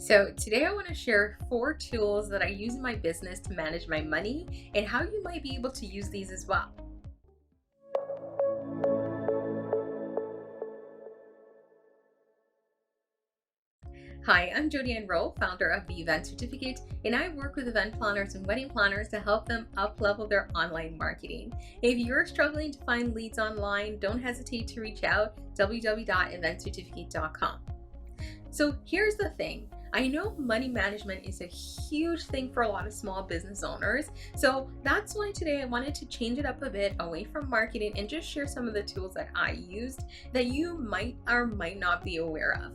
So, today I want to share 4 tools that I use in my business to manage my money and how you might be able to use these as well. Hi, I'm Jody Ann Rowe, founder of The Event Certificate, and I work with event planners and wedding planners to help them up-level their online marketing. If you're struggling to find leads online, don't hesitate to reach out www.eventcertificate.com. So here's the thing. I know money management is a huge thing for a lot of small business owners. So that's why today I wanted to change it up a bit away from marketing and just share some of the tools that I used that you might or might not be aware of.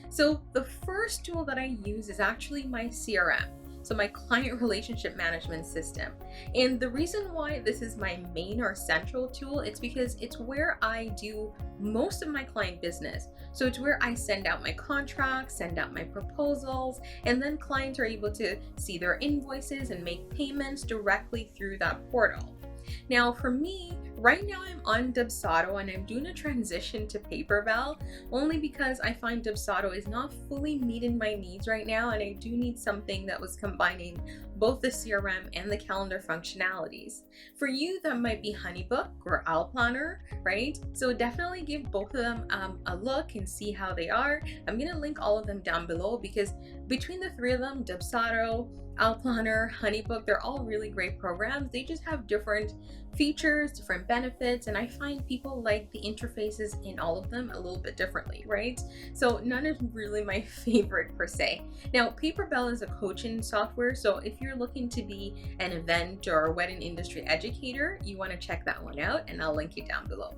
So the first tool that I use is actually my CRM. So my client relationship management system. And the reason why this is my main or central tool, it's because it's where I do most of my client business. So it's where I send out my contracts, send out my proposals, and then clients are able to see their invoices and make payments directly through that portal. Now, for me, right now I'm on Dubsado and I'm doing a transition to PaperBell only because I find Dubsado is not fully meeting my needs right now, and I do need something that was combining both the CRM and the calendar functionalities. For you, that might be Honeybook or Owl Planner, right? So definitely give both of them a look and see how they are. I'm gonna link all of them down below because between the three of them, Dubsado, Owl Planner, Honeybook, they're all really great programs. They just have different features, different benefits, and I find people like the interfaces in all of them a little bit differently, right? So none is really my favorite per se. Now, PaperBell is a coaching software, so if you're looking to be an event or wedding industry educator, you want to check that one out, and I'll link it down below.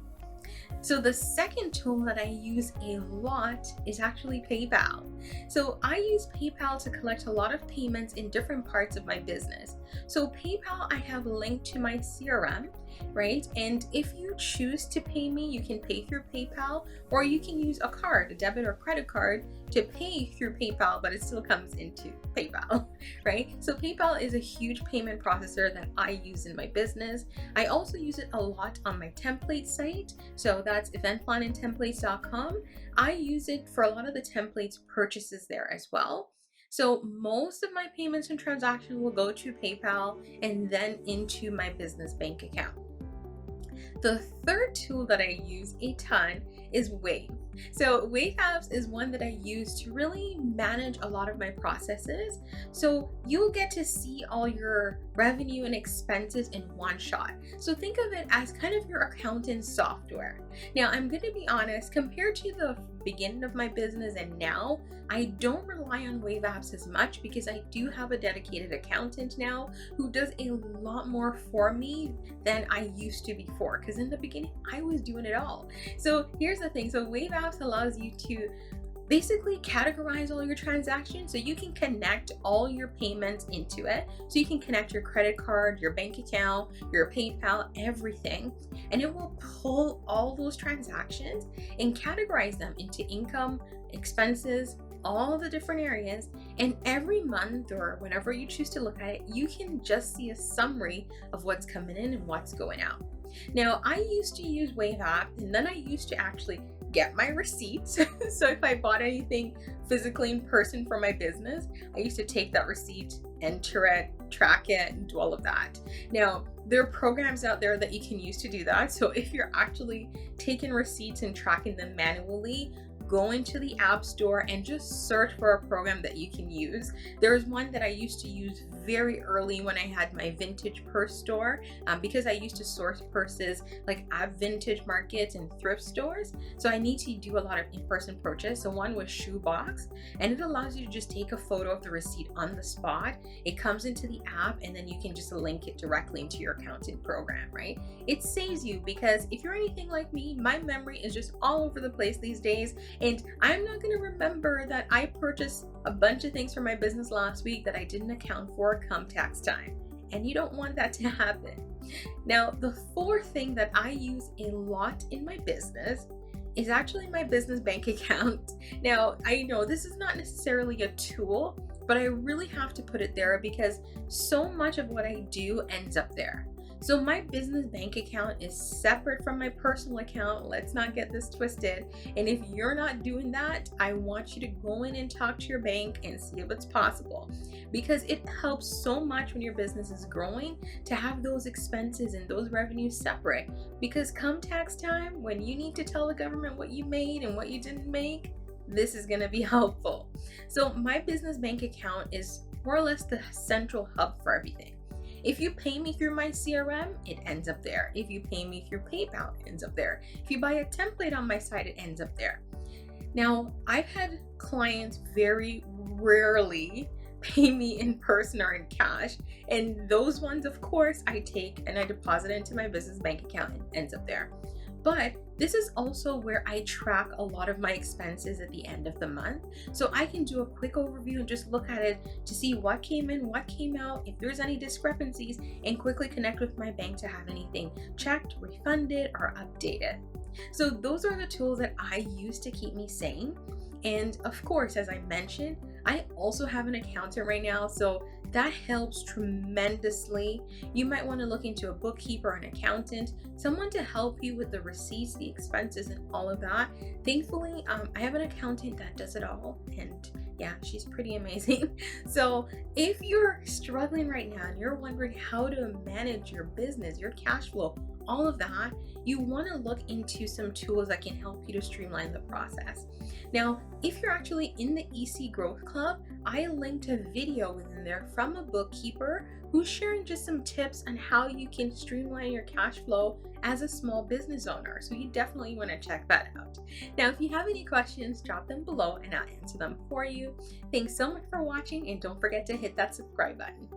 So the second tool that I use a lot is actually PayPal. So I use PayPal to collect a lot of payments in different parts of my business. So PayPal I have linked to my CRM, right? And if you choose to pay me, you can pay through PayPal, or you can use a card, a debit or credit card, to pay through PayPal, but it still comes into PayPal, right? So PayPal is a huge payment processor that I use in my business. I also use it a lot on my template site. So that's eventplanningtemplates.com. I use it for a lot of the templates purchases there as well. So most of my payments and transactions will go to PayPal and then into my business bank account. The third tool that I use a ton is Wave. So Wave Apps is one that I use to really manage a lot of my processes. So you'll get to see all your revenue and expenses in one shot. So think of it as kind of your accountant's software. Now, I'm going to be honest, compared to the beginning of my business and now, I don't rely on Wave Apps as much because I do have a dedicated accountant now who does a lot more for me than I used to before, because in the beginning I was doing it all. So here's the thing. So Wave Apps allows you to basically categorize all your transactions, so you can connect all your payments into it. So you can connect your credit card, your bank account, your PayPal, everything, and it will pull all those transactions and categorize them into income, expenses, all the different areas. And every month or whenever you choose to look at it, you can just see a summary of what's coming in and what's going out. Now, I used to use Wave App, and then I used to actually get my receipts. So if I bought anything physically in person for my business, I used to take that receipt, enter it, track it, and do all of that. Now, there are programs out there that you can use to do that. So if you're actually taking receipts and tracking them manually, go into the App Store and just search for a program that you can use. There's one that I used to use very early when I had my vintage purse store, because I used to source purses like at vintage markets and thrift stores. So I need to do a lot of in-person purchase. So one was Shoebox, and it allows you to just take a photo of the receipt on the spot. It comes into the app, and then you can just link it directly into your accounting program, right? It saves you, because if you're anything like me, my memory is just all over the place these days. And I'm not going to remember that I purchased a bunch of things for my business last week that I didn't account for come tax time. And you don't want that to happen. Now, the fourth thing that I use a lot in my business is actually my business bank account. Now, I know this is not necessarily a tool, but I really have to put it there because so much of what I do ends up there. So my business bank account is separate from my personal account. Let's not get this twisted. And if you're not doing that, I want you to go in and talk to your bank and see if it's possible, because it helps so much when your business is growing to have those expenses and those revenues separate. Because come tax time, when you need to tell the government what you made and what you didn't make, this is going to be helpful. So my business bank account is more or less the central hub for everything. If you pay me through my CRM, it ends up there. If you pay me through PayPal, it ends up there. If you buy a template on my site, it ends up there. Now, I've had clients very rarely pay me in person or in cash, and those ones, of course, I take and I deposit into my business bank account and it ends up there. But this is also where I track a lot of my expenses at the end of the month. So I can do a quick overview and just look at it to see what came in, what came out, if there's any discrepancies, and quickly connect with my bank to have anything checked, refunded, or updated. So those are the tools that I use to keep me sane. And of course, as I mentioned, I also have an accountant right now, so that helps tremendously. You might want to look into a bookkeeper, an accountant, someone to help you with the receipts, the expenses, and all of that. Thankfully, I have an accountant that does it all, and yeah, she's pretty amazing. So if you're struggling right now and you're wondering how to manage your business, your cash flow, all of that, you want to look into some tools that can help you to streamline the process. Now, if you're actually in the EC Growth Club, I linked a video within there from a bookkeeper who's sharing just some tips on how you can streamline your cash flow as a small business owner. So you definitely want to check that out. Now, if you have any questions, drop them below and I'll answer them for you. Thanks so much for watching, and don't forget to hit that subscribe button.